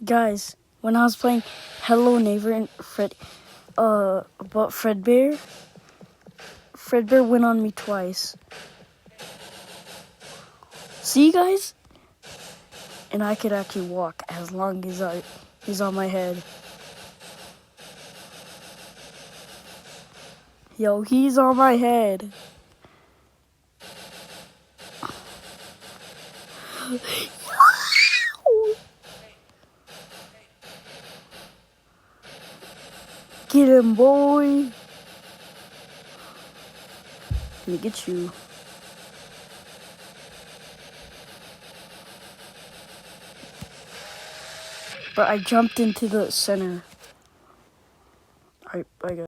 Guys, when I was playing Hello Neighbor and about Fredbear went on me twice. See, guys? And I could actually walk as long as he's on my head. Yo, he's on my head. Get him, boy. Let me get you. But I jumped into the center. I got